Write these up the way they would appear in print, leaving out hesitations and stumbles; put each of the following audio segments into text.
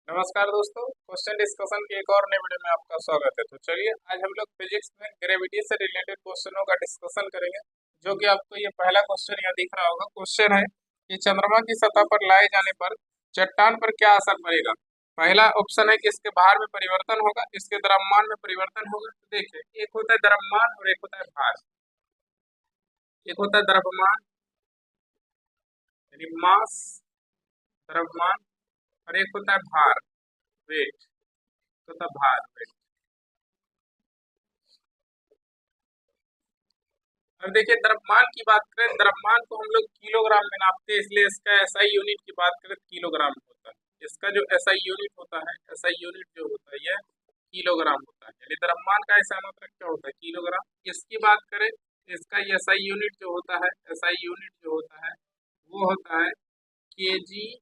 नमस्कार दोस्तों, question discussion के एक और नए वीडियो में आपका स्वागत है। तो चलिए आज हम लोग फिजिक्स में ग्रेविटी से रिलेटेड क्वेश्चनों का डिस्कशन करेंगे। जो कि आपको ये पहला क्वेश्चन यहाँ दिख रहा होगा। क्वेश्चन है कि चंद्रमा की सतह पर लाए जाने पर चट्टान पर क्या असर पड़ेगा। पहला ऑप्शन है कि इसके भार में परिवर्तन होगा, इसके द्रव्यमान में परिवर्तन होगा। तो देखिए, एक होता है द्रव्यमान और एक होता है भार। एक होता है द्रव्यमान यानी मास, द्रव्यमान, और एक होता है भार, वेट। होता है भार, वेट। अब देखिए, द्रव्यमान की बात करें, द्रव्यमान को हम लोग किलोग्राम में नापते हैं, इसलिए इसका एसआई यूनिट की बात करें किलोग्राम होता है। इसका जो एसआई यूनिट होता है, एसआई यूनिट जो होता है यह किलोग्राम होता है। यानी द्रव्यमान का ऐसा मात्रक क्या होता है, किलोग्राम। इसकी बात करें, इसका एसआई यूनिट जो होता है, एसआई यूनिट जो होता है वो होता है केजी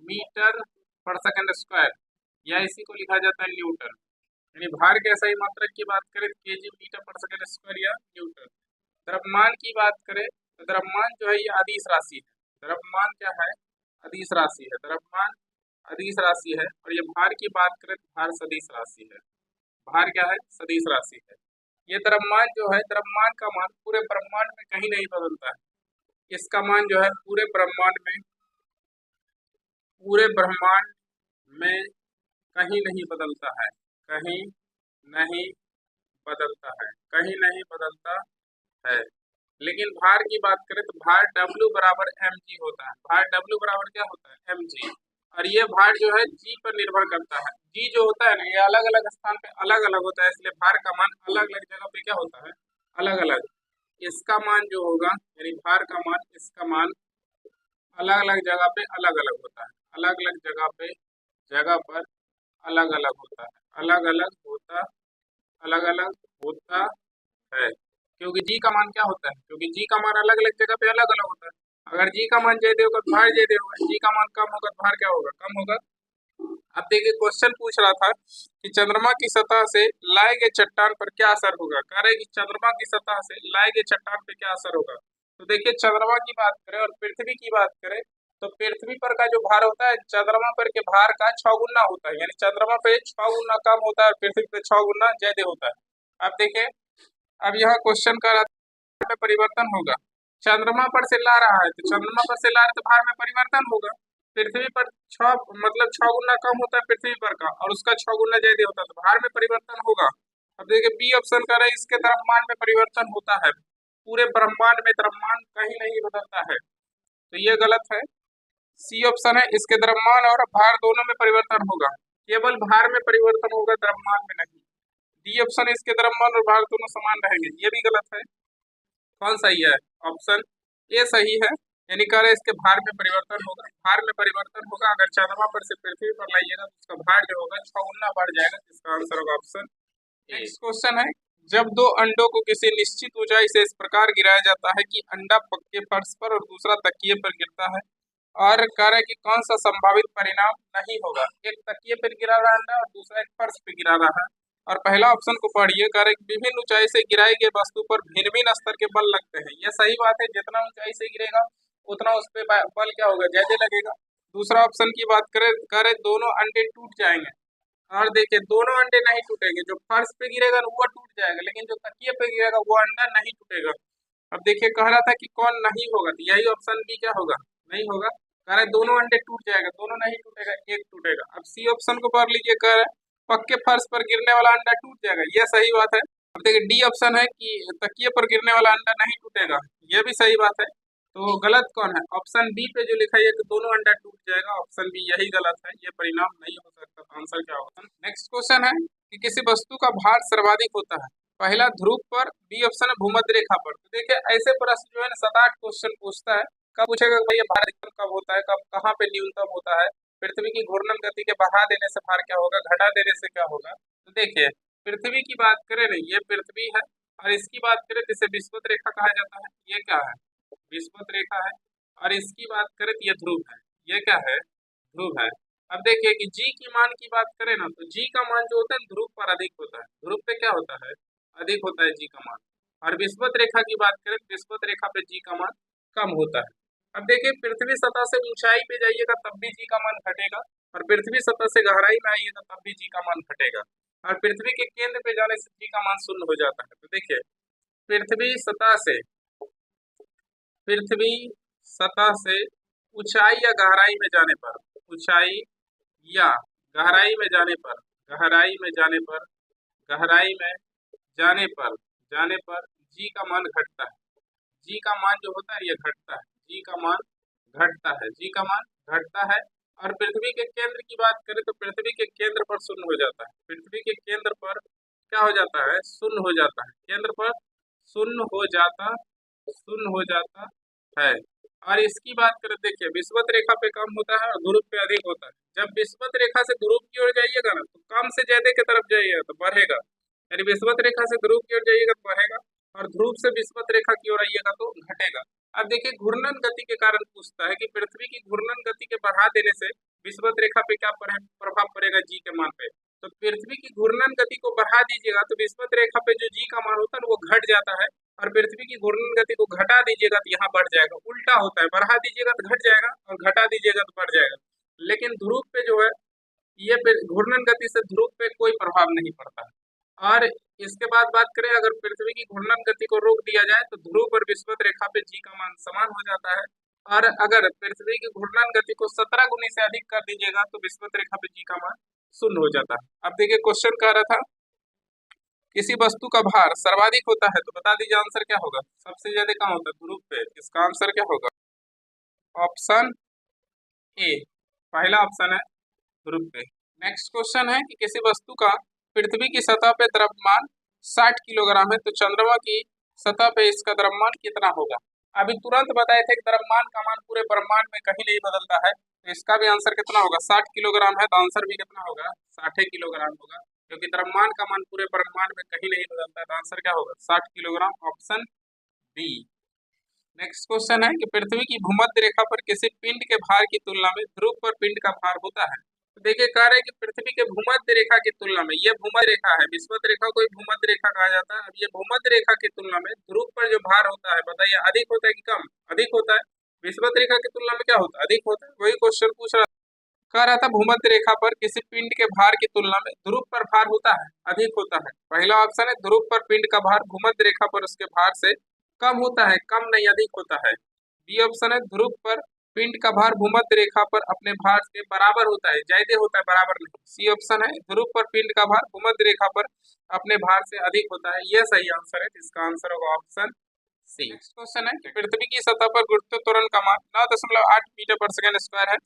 मीटर पर सेकंड स्क्वायर, या इसी को लिखा जाता है न्यूटन। यानी भार के एसआई मात्रक की बात करें केजी मीटर पर सेकंड स्क्वायर या न्यूटन। द्रव्यमान की बात करें तो द्रव्यमान जो है ये अदिश राशि है। द्रव्यमान क्या है, अदिश राशि है। द्रव्यमान अदिश राशि है। और ये भार की बात करें तो भार सदिश राशि है। भार क्या है, सदिश राशि है। ये द्रव्यमान जो है, द्रव्यमान का मान पूरे ब्रह्मांड में कहीं नहीं बदलता है। इसका मान जो है पूरे ब्रह्मांड में कहीं नहीं बदलता है। कहीं नहीं बदलता है, कहीं नहीं बदलता है। लेकिन भार की बात करें तो भार W बराबर mg होता है। भार W बराबर क्या होता है, mg। और ये भार जो है g पर निर्भर करता है। g जो होता है ना, ये अलग अलग स्थान पे अलग अलग होता है, इसलिए भार का मान अलग अलग जगह पे क्या होता है, अलग अलग। इसका मान जो होगा यानी भार का मान, इसका मान अलग अलग जगह पे अलग अलग होता है। अलग अलग जगह पर अलग अलग होता है। अलग अलग होता है। क्योंकि जी का मान क्या होता है, क्योंकि जी का मान अलग अलग जगह पे अलग अलग होता है। अगर जी का मान जय होगा तो भार जय होगा, जी का मान कम होगा तो भार क्या होगा, कम होगा। अब देखिए, क्वेश्चन पूछ रहा था कि चंद्रमा की सतह से लाए गए चट्टान पर क्या असर होगा। कह रहे कि चंद्रमा की सतह से लाए गए चट्टान पर क्या असर होगा। तो देखिए, चंद्रमा की बात करें और पृथ्वी की बात करें तो पृथ्वी पर का जो भार होता है चंद्रमा पर के भार का 6 गुना होता है। यानी चंद्रमा पे 6 गुना कम होता है और पृथ्वी पे 6 गुना ज्यादा होता है। अब देखिए, अब यहाँ क्वेश्चन का में परिवर्तन होगा। चंद्रमा पर से ला रहा है तो चंद्रमा पर से ला रहे तो भार में परिवर्तन होगा। पृथ्वी पर 6 मतलब 6 गुना कम होता है पृथ्वी पर का, और उसका 6 गुना ज्यादा होता है तो भार में परिवर्तन होगा। अब देखिए, बी ऑप्शन कर रहे हैं, इसके द्रव्यमान में परिवर्तन होता है। पूरे ब्रह्मांड में द्रव्यमान कहीं नहीं बदलता है, तो ये गलत है। सी ऑप्शन है, इसके द्रव्यमान और भार दोनों में परिवर्तन होगा, केवल भार में परिवर्तन होगा, द्रव्यमान में नहीं। डी ऑप्शन, इसके द्रव्यमान और भार दोनों समान रहेंगे, ये भी गलत है। कौन सही है, ऑप्शन ए सही है। यानी कह रहे इसके भार में परिवर्तन होगा, भार में परिवर्तन होगा। अगर चंद्रमा पर से पृथ्वी पर लाइएगा तो उसका भार जो होगा 6 गुना बढ़ जाएगा। इसका आंसर होगा ऑप्शन। नेक्स्ट क्वेश्चन है, जब दो अंडों को किसी निश्चित ऊंचाई से इस प्रकार गिराया जाता है कि अंडा पक्के फर्श पर और दूसरा तकिए पर गिरता है, और कह रहे कि कौन सा संभावित परिणाम नहीं होगा। एक तकिए पर गिरा रहा अंडा और दूसरा एक फर्श पे गिरा रहा है। और पहला ऑप्शन को पढ़िए, कह रहे विभिन्न ऊंचाई से गिराई गई वस्तु पर भिन्न भिन्न स्तर के बल लगते हैं। यह सही बात है, जितना ऊंचाई से गिरेगा उतना उस पर बल क्या होगा, ज्यादा लगेगा। दूसरा ऑप्शन की बात करें, कह रहे दोनों अंडे टूट जाएंगे। और देखिए, दोनों अंडे नहीं टूटेंगे, जो फर्श पे गिरेगा ना वो टूट जाएगा, लेकिन जो तकिए पे गिरेगा वो अंडा नहीं टूटेगा। अब देखिए, कह रहा था कि कौन नहीं होगा, तो यही ऑप्शन बी क्या होगा, नहीं होगा। कह रहे दोनों अंडे टूट जाएगा, दोनों नहीं टूटेगा, एक टूटेगा। अब सी ऑप्शन को पढ़ लीजिए, कह रहे पक्के फर्श पर गिरने वाला अंडा टूट जाएगा, यह सही बात है। अब देखिए, डी ऑप्शन है कि तकिए पर गिरने वाला अंडा नहीं टूटेगा, यह भी सही बात है। तो गलत कौन है, ऑप्शन बी पे जो लिखा है कि दोनों अंडा टूट जाएगा, ऑप्शन बी यही गलत है, ये परिणाम नहीं हो सकता। तो आंसर क्या होगा। नेक्स्ट क्वेश्चन है कि किसी वस्तु का भार सर्वाधिक होता है, पहला ध्रुव पर, बी ऑप्शन है भूमध्य रेखा पर। तो देखिए, ऐसे प्रश्न जो है ना 7-8 क्वेश्चन पूछता है। कब पूछेगा भैया भार अधिकतम कब होता है, कब कहाँ पे न्यूनतम होता है, पृथ्वी की घूर्णन गति के बढ़ा देने से भार क्या होगा, घटा देने से क्या होगा। तो देखिए, पृथ्वी की बात करें ना, ये पृथ्वी है, और इसकी बात करें जिसे विषुवत रेखा कहा जाता है, ये क्या है, विषुवत रेखा है। और इसकी बात करें तो ये ध्रुव है, ये क्या है, ध्रुव है। अब देखिए कि जी की मान की बात करें ना, तो जी का मान जो होता है ध्रुव पर अधिक होता है, ध्रुव पे क्या होता है, अधिक होता है जी का मान। और विषुवत रेखा की बात करें तो विषुवत रेखा पे जी का मान कम होता है। अब देखिए, पृथ्वी सतह से ऊंचाई पे जाइएगा तब भी जी का मान घटेगा, और पृथ्वी सतह से गहराई में आइएगा तब भी जी का मान घटेगा। और पृथ्वी के केंद्र पे जाने से जी का मान शून्य हो जाता है। तो देखिए पृथ्वी सतह से पृथ्वी सतह से ऊंचाई या गहराई में जाने पर, ऊंचाई या गहराई में जाने पर, गहराई में जाने पर, गहराई में जाने पर जी का मान घटता है। जी का मान जो होता है ये घटता है, जी का मान घटता है, जी का मान घटता है। और पृथ्वी के केंद्र की बात करें तो पृथ्वी के केंद्र पर शून्य हो जाता है। पृथ्वी के केंद्र पर क्या हो जाता है? शून्य हो जाता है। केंद्र पर शून्य हो जाता, शून्य हो जाता है। और इसकी बात करें, देखिए विषुवत रेखा पे कम होता है और ध्रुव पे अधिक होता है। जब विषुवत रेखा से ध्रुव की ओर जाइएगा ना तो कम से ज्यादा की तरफ जाइएगा तो बढ़ेगा, यानी विषुवत रेखा से ध्रुव की ओर जाइएगा तो बढ़ेगा और ध्रुव से विषुवत रेखा की ओर आइएगा तो घटेगा। अब देखिए घूर्णन गति के कारण पूछता है कि पृथ्वी की घूर्णन गति के बढ़ा देने से विषुवत रेखा पे क्या प्रभाव पड़ेगा जी के मान पे। तो पृथ्वी की घूर्णन गति को बढ़ा दीजिएगा तो विषुवत रेखा पे जो जी का मान होता है वो घट जाता है, और पृथ्वी की घूर्णन गति को घटा दीजिएगा तो यहाँ बढ़ जाएगा। उल्टा होता है, बढ़ा दीजिएगा तो घट जाएगा और घटा दीजिएगा तो बढ़ जाएगा। लेकिन ध्रुव पे जो है ये घूर्णन गति से ध्रुव पे कोई प्रभाव नहीं पड़ता है। और इसके बाद बात करें, अगर पृथ्वी की घूर्णन गति को रोक दिया जाए तो ध्रुव और विषुवत रेखा पे जी का मान समान हो जाता है। और अगर पृथ्वी की घूर्णन गति को 17 गुनी से अधिक कर दीजिएगा तो विषुवत रेखा पे जी का मान शून्य हो जाता है। अब देखिए क्वेश्चन कह रहा था किसी वस्तु का भार सर्वाधिक होता है तो बता दीजिए आंसर क्या होगा। सबसे ज्यादा कहाँ होता है? ध्रुव पे। इसका आंसर क्या होगा? ऑप्शन ए, पहला ऑप्शन है ध्रुव पे। नेक्स्ट क्वेश्चन है कि किसी वस्तु का पृथ्वी की सतह पे द्रव्यमान 60 किलोग्राम है तो चंद्रमा की सतह पे इसका द्रव्यमान कितना होगा। अभी तुरंत बताए थे कि द्रव्यमान का मान पूरे ब्रह्मांड में कहीं नहीं बदलता है, तो इसका भी आंसर कितना होगा? 60 किलोग्राम है तो आंसर भी कितना होगा? 60 किलोग्राम होगा, क्योंकि द्रव्यमान का मान पूरे ब्रह्मांड में कहीं नहीं बदलता है। तो आंसर क्या होगा? 60 kilogram, option B. Next question है कि पृथ्वी की भूमध्य रेखा पर किसी पिंड के भार की तुलना में ध्रुव पर पिंड का भार होता है। तो देखिए कह रहे हैं कि पृथ्वी के भूमध्य रेखा की तुलना में, ये भूमध्य रेखा है, विषुवत रेखा को भूमध्य रेखा कहा जाता है। अब ये भूमध्य रेखा की तुलना में ध्रुव पर जो भार होता है बताइए अधिक होता है कि कम? अधिक होता है। विषुवत रेखा की तुलना में क्या होता है? अधिक होता है। वही क्वेश्चन पूछ रहा कह रहा था भूमध्य रेखा पर किसी पिंड के भार की तुलना में ध्रुव पर भार होता है, अधिक होता है। पहला ऑप्शन है ध्रुव पर पिंड का भार भूमध्य रेखा पर उसके भार से कम होता है, कम नहीं अधिक होता है। बी ऑप्शन है ध्रुव पर पिंड का भार भूमध्य रेखा पर अपने भार के बराबर होता है, ज्यादा होता है, बराबर नहीं। सी ऑप्शन है ध्रुव पर पिंड का भार भूमध्य रेखा पर अपने भार से अधिक होता है। यह सही आंसर है, जिसका आंसर होगा ऑप्शन सी। नेक्स्ट क्वेश्चन है कि पृथ्वी की सतह पर गुरुत्व त्वरण का मान 9.8 मीटर पर सेकंड स्क्वायर है।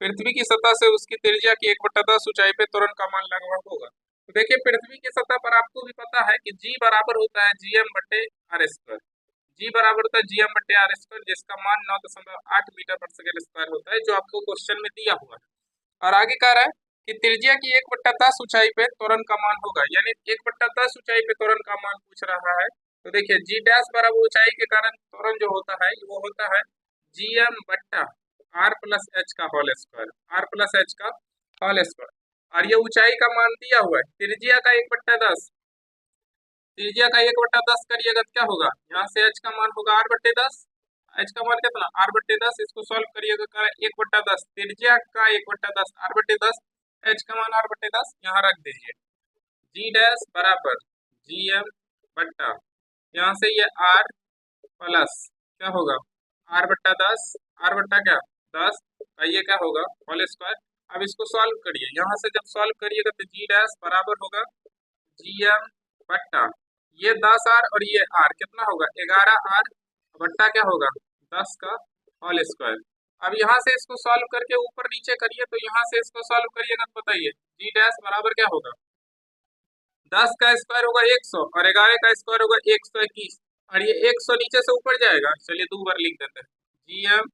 पृथ्वी की सतह से उसकी त्रिज्या की 1/10 ऊंचाई पे त्वरण का मान लगभग होगा। तो देखिए पृथ्वी की सतह पर आपको भी पता है कि जी बराबर होता है gm/r²। जी बराबर होता है gm/r², जिसका मान 9.8 मीटर पर सेकंड स्क्वायर होता है, जो आपको क्वेश्चन में दिया हुआ है। और आगे कह रहा है कि त्रिज्या की 1/10 ऊंचाई पे त्वरण का मान होगा, यानी 1/10 ऊंचाई पे त्वरण का मान पूछ रहा है। तो देखिए जी डैश बराबर ऊंचाई के कारण त्वरण जो होता है वो होता है gm/r+h का होल स्क्वायर, r+h का होल स्क्वायर। और ये ऊंचाई का मान दिया हुआ है, त्रिज्या का 1/10, त्रिज्या का 1/10 करिएगा तो क्या होगा? यहाँ से h का मान होगा r/10, h का मान कितना? r/10। इसको सॉल्व करिएगा 1/10, त्रिज्या का 1/10 r/10, h का मान r/10 यहाँ रख दीजिए। जी डैश बराबर gm/, यहाँ से ये r प्लस क्या होगा? r/10, r/क्या 10, ये क्या होगा? Whole square. अब इसको सॉल्व करिए, यहाँ से जब सॉल्व करिएगा तो जी डैश बराबर होगा gm/, ये 10r और ये r कितना होगा? 11r बट्टा क्या होगा? 10 का होल स्क्वायर। अब यहाँ से इसको सॉल्व करके ऊपर नीचे करिए, तो यहाँ से इसको सॉल्व करिएगा तो बताइए जी डैश बराबर क्या होगा? 10 का स्क्वायर होगा 100 और 11 का स्क्वायर होगा 121, और ये 100 नीचे से ऊपर जाएगा। चलिए 2 बार लिख देते हैं, gm/,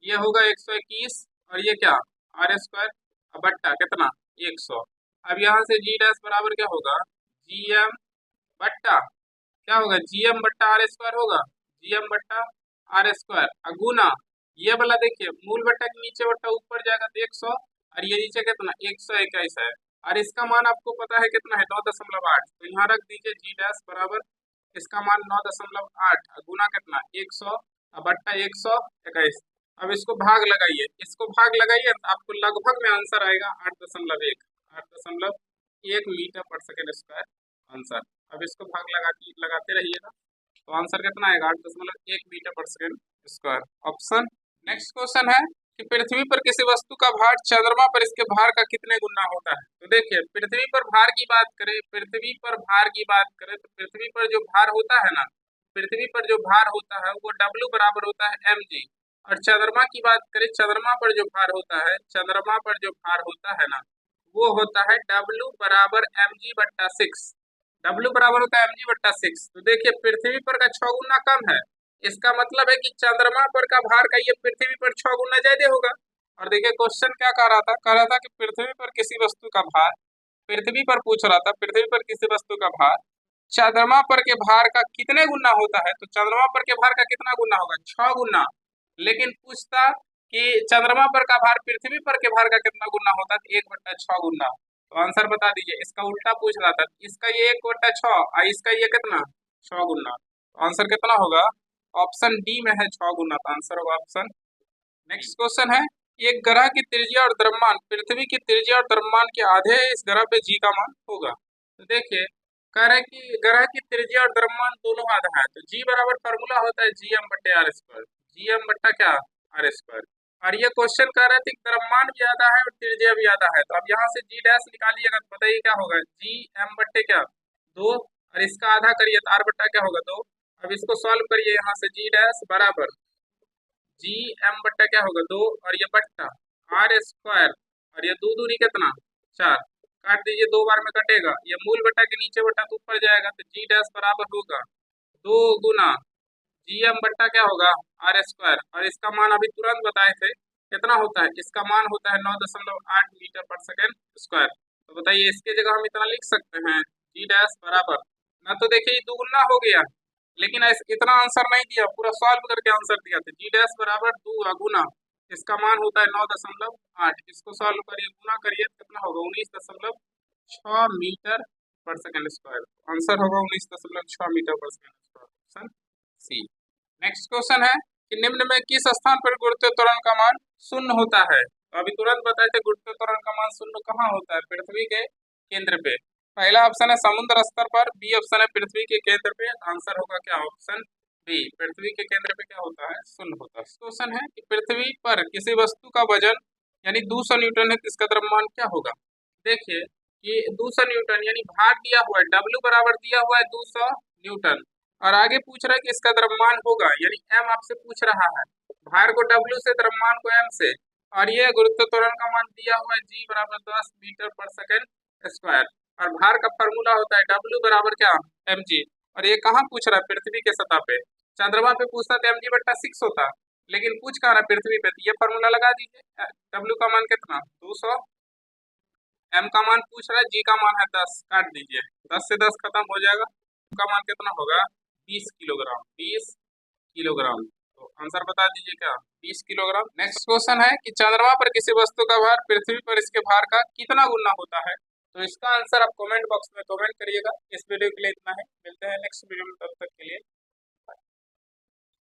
ये होगा 121 और ये क्या? r² बट्टा कितना? 100। अब यहाँ से जी डैश बराबर क्या होगा? gm/, क्या होगा? gm/r² होगा, gm/r² गुना ये वाला देखिए मूल बट्टा के नीचे बट्टा ऊपर जाएगा तो 100, और ये नीचे कितना? 121 है, और इसका मान आपको पता है कितना है? 9.8। तो यहाँ रख दीजिए जी डैश बराबर इसका मान 9.8 गुना कितना? 100 बट्टा 121। अब इसको भाग लगाइए, इसको भाग लगाइए तो आपको लगभग में आंसर आएगा 8.1 मीटर पर सेकेंड स्क्वायर आंसर। अब इसको भाग लगाते रहिएगा तो आंसर कितना आएगा 8.1 मीटर पर second square option. Next question है कि पृथ्वी पर किसी वस्तु का भार चंद्रमा पर इसके भार का कितने गुना होता है। तो देखिए पृथ्वी पर भार की बात करें, पृथ्वी पर भार की बात करें तो पृथ्वी पर जो भार होता है ना, पृथ्वी पर जो भार होता है वो W बराबर होता है mg। और चंद्रमा की बात करें, चंद्रमा पर जो भार होता है, चंद्रमा पर जो भार होता है ना वो होता है W बराबर mg/6। W बराबर होता है mg/6। तो देखिए पृथ्वी पर का 6 गुना कम है, इसका मतलब है कि चंद्रमा पर का भार का ये पृथ्वी पर 6 गुना ज्यादा होगा। और देखिए क्वेश्चन क्या कह रहा था कि पृथ्वी पर किसी वस्तु का भार, पृथ्वी पर पूछ रहा था पृथ्वी पर किसी वस्तु का भार चंद्रमा पर के भार का कितने गुना होता है। तो चंद्रमा पर के भार का कितना गुना होगा, 6 गुना। लेकिन पूछता कि चंद्रमा पर का भार पृथ्वी पर के भार का कितना गुना होता, तो 1/6 गुना। तो आंसर बता दीजिए, इसका उल्टा पूछ रहा था, इसका ये 1/6 और इसका ये कितना 6 गुना। तो आंसर कितना होगा, ऑप्शन डी में है 6 गुना, तो आंसर होगा ऑप्शन। नेक्स्ट क्वेश्चन है, एक ग्रह की त्रिज्या और द्रव्यमान पृथ्वी की त्रिज्या और द्रव्यमान के आधे है, इस ग्रह पे जी का मान होगा। तो देखिए कह रहे कि ग्रह की त्रिज्या और द्रव्यमान दोनों आधा है, तो जी बराबर फॉर्मूला होता है gm/r², gm बट्टा क्या r²। और ये क्वेश्चन कह रहे थे द्रव्यमान भी आधा है और त्रिज्या भी आधा है, तो अब यहाँ से जी डैश निकालिएगा तो बताइए क्या होगा, gm/2 और इसका आधा करिए तो r बट्टा क्या होगा 2। अब इसको सॉल्व करिए, यहाँ से जी डैश बराबर gm/2 क्या होगा 2 और ये बट्टा r² और ये 2 दूनी कितना 4, काट दीजिए 2 बार में कटेगा, ये मूल बटा के नीचे बटा तो ऊपर जाएगा, तो जी डैश बराबर होगा 2 गुना gm/2 क्या होगा r²। और इसका मान अभी तुरंत बताए थे कितना होता है, इसका मान होता है 9.8 मीटर पर सेकेंड स्क्वायर। तो बताइए इसके जगह हम इतना लिख सकते हैं, जी डैश बराबर ना, तो देखिए दुगुना हो गया लेकिन इतना आंसर नहीं दिया, पूरा सॉल्व करके आंसर दिया था। जी डैश बराबर 2 गुना इसका मान होता है 9.8, इसको सॉल्व करिए गुना करिए कितना होगा 19.6 मीटर पर सेकेंड स्क्वायर। आंसर होगा 19.6 मीटर पर second square, option C. Next question है कि निम्न में किस स्थान पर गुरुत्व त्वरण का मान शून्य होता है। तो अभी तुरंत बताए थे गुरुत्व त्वरण का मान शून्य कहाँ होता है, पृथ्वी के केंद्र पे। पहला ऑप्शन है समुद्र स्तर पर, बी ऑप्शन है पृथ्वी के केंद्र पे, आंसर होगा क्या ऑप्शन बी, पृथ्वी के केंद्र पे क्या होता है शून्य होता है। क्वेश्चन है कि पृथ्वी पर किसी वस्तु का वजन यानी 200 न्यूटन है, इसका द्रव्यमान क्या होगा। देखिए कि 200 न्यूटन यानी भार दिया हुआ है, W बराबर दिया हुआ है 200 न्यूटन और आगे पूछ रहा है कि इसका द्रव्यमान होगा, यानी m आपसे पूछ रहा है, भार को W से द्रव्यमान को m से, और ये गुरुत्व त्वरण का मान दिया हुआ है g बराबर 10 मीटर पर सेकेंड स्क्वायर। और भार का फॉर्मूला होता है W बराबर क्या mg। और ये कहाँ पूछ रहा है, पृथ्वी के सतह पे। चंद्रमा पे पूछता तो mg/6 होता, लेकिन पूछ कहाँ रहा पृथ्वी पे, तो ये फॉर्मूला लगा दीजिए, W का मान कितना 200, m का मान पूछ रहा है, g का मान है 10, काट दीजिए 10 से 10 खत्म हो जाएगा, का मान कितना होगा 20 किलोग्राम, 20 किलोग्राम। तो आंसर बता दीजिए क्या 20 किलोग्राम। नेक्स्ट क्वेश्चन है कि चंद्रमा पर किसी वस्तु का भार पृथ्वी पर इसके भार का कितना गुना होता है। तो इसका आंसर आप कमेंट बॉक्स में कमेंट करिएगा। इस वीडियो के लिए इतना है, मिलते हैं नेक्स्ट वीडियो में, तब तक के लिए